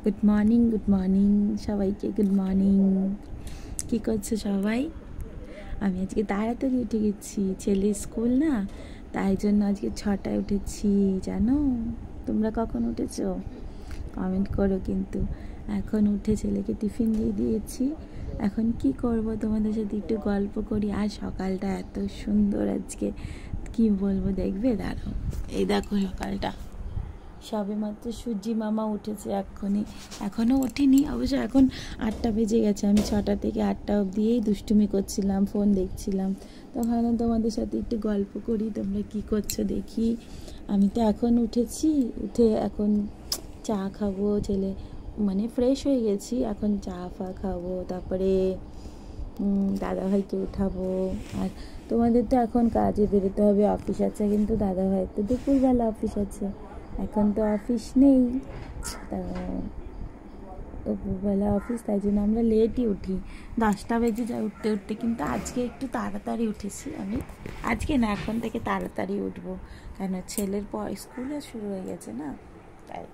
Good morning সবাইকে good morning. কী করছো সবাই? আমি আজকে তাড়াতাড়ি উঠে গেছি, ছেলের স্কুল না, তাই জন্য আজকে 6টায় উঠেছি। জানো তোমরা কখন উঠেছো? কমেন্ট করো কিন্তু। এখন উঠে ছেলেকে টিফিন দিয়ে দিয়েছি। এখন কি করব, তোমাদের সাথে একটু গল্প করি। আর সকালটা এত সুন্দর আজকে, কি বলবো, দেখবে দাঁড়াও। এই দেখো সকালটা, সবে মাত্র সূর্যি মামা উঠেছে এক্ষুনি, এখনও ওঠেনি অবশ্য, এখন 8টা বেজে গেছে। আমি 6টা থেকে 8টা অবধিই দুষ্টুমি করছিলাম, ফোন দেখছিলাম। তো ভাবলাম তোমাদের সাথে একটু গল্প করি, তোমরা কি করছো দেখি। আমি তো এখন উঠেছি, উঠে এখন চা খাবো, ছেলে মানে ফ্রেশ হয়ে গেছি, এখন চা ফা খাবো, তারপরে দাদাভাইকে উঠাবো। আর তোমাদের তো এখন কাজে বেরোতে হবে, অফিস আছে, কিন্তু দাদাভাই তো দুপুরবেলা অফিস আছে, এখন তো অফিস নেই, তা দুপুরবেলা অফিস, তাই জন্য আমরা লেটই উঠি, 10টা বেজে যায় উঠতে উঠতে। কিন্তু আজকে একটু তাড়াতাড়ি উঠেছি আমি, আজকে না, এখন থেকে তাড়াতাড়ি উঠবো, কেন ছেলের স্কুলে শুরু হয়ে গেছে না, তাই।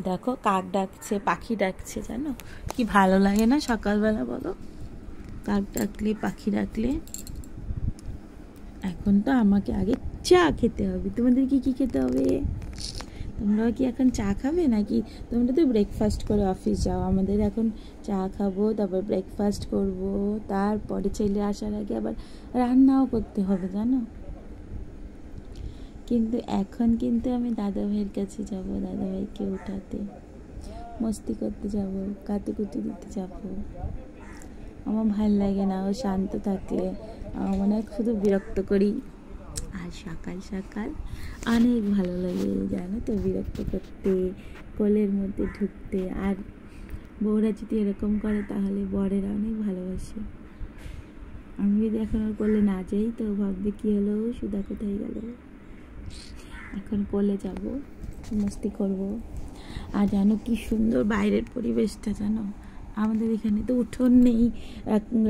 দেখো কাক ডাকছে, পাখি ডাকছে, জানো কি ভালো লাগে না সকালবেলা, বলো? কাক ডাকলে, পাখি ডাকলে। এখন তো আমাকে আগে চা খেতে হবে। তোমাদের কি কি খেতে হবে? তোমরাও কি এখন চা খাবে নাকি? তোমরা তো ব্রেকফাস্ট করে অফিস যাও, আমাদের এখন চা খাবো, তারপর ব্রেকফাস্ট করব, তারপরে ছেলে আসার আগে আবার রান্নাও করতে হবে, জানো। কিন্তু এখন কিন্তু আমি দাদাভাইয়ের কাছে যাব, দাদাভাইকে উঠাতে, মস্তি করতে যাব, কাতুকুতু দিতে যাব। আমার ভাল লাগে না ও শান্ত থাকলে, আমার মনে হয় শুধু বিরক্ত করি। আর সকাল সকাল অনেক ভালো লাগে, জানো তো, বিরক্ত করতে, কোলের মধ্যে ঢুকতে। আর বউরা যদি এরকম করে তাহলে বরেরা অনেক ভালোবাসে। আমি যদি এখন ওর কোলে না যাই তো ভাববে কি হলো, সুধা কোথায় গেল। এখন কোলে যাব, মস্তি করব। আর জানো কি সুন্দর বাইরের পরিবেশটা, জানো আমাদের এখানে তো উঠোন নেই,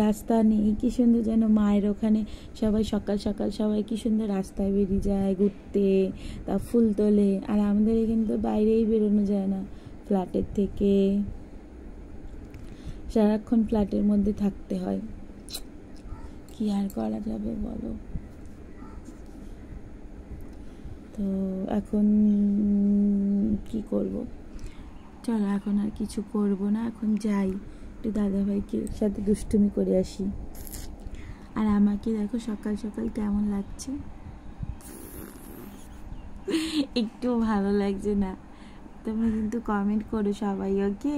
রাস্তা নেই, কি সুন্দর যেন মায়ের ওখানে সবাই সকাল সকাল সবাই কি সুন্দর রাস্তায় বেরিয়ে যায় ঘুরতে, তা ফুল তোলে। আর আমাদের এখানে তো বাইরেই বেরোনো যায় না, ফ্ল্যাটের থেকে সারাক্ষণ ফ্ল্যাটের মধ্যে থাকতে হয়, কি আর করা যাবে বলো। তো এখন কি করব, চলো এখন আর কিছু করব না, এখন যাই একটু দাদাভাইকে সাথে দুষ্টুমি করে আসি। আর আমাকে দেখো সকাল সকাল কেমন লাগছে, একটু ভালো লাগছে না? তোমরা কিন্তু কমেন্ট করো সবাই, ওকে?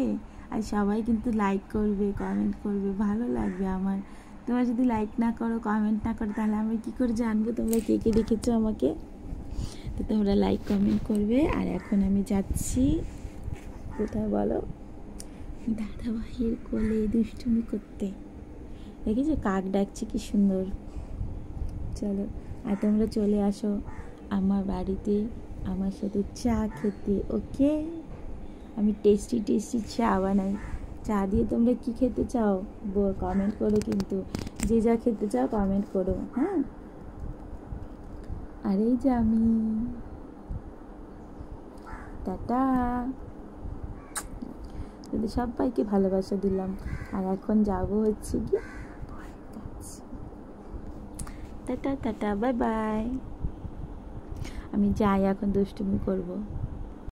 আর সবাই কিন্তু লাইক করবে, কমেন্ট করবে, ভালো লাগবে আমার। তোমরা যদি লাইক না করো, কমেন্ট না করো, তাহলে আমি কী করে জানবো তোমরা কে কে দেখেছো আমাকে? তো তোমরা লাইক কমেন্ট করবে। আর এখন আমি যাচ্ছি কোথায় বলো? দাদাভাইয়ের কোলে দুষ্টুমি করতে। দেখেছো কাক ডাকছে কি সুন্দর। চলো, আর তোমরা চলে আসো আমার বাড়িতে আমার সাথে চা খেতে, ওকে? আমি টেস্টি টেস্টি চা বানাই। চা দিয়ে তোমরা কি খেতে চাও কমেন্ট করো, কিন্তু যে যা খেতে চাও কমেন্ট করো, হ্যাঁ? আর এই যে আমি, টাটা। যদি সবাইকে ভালোবাসা দিলাম। আর এখন যাবো হচ্ছে কি, টাটা টাটা, বাই বাই। আমি যাই, এখন দুষ্টুমি করবো।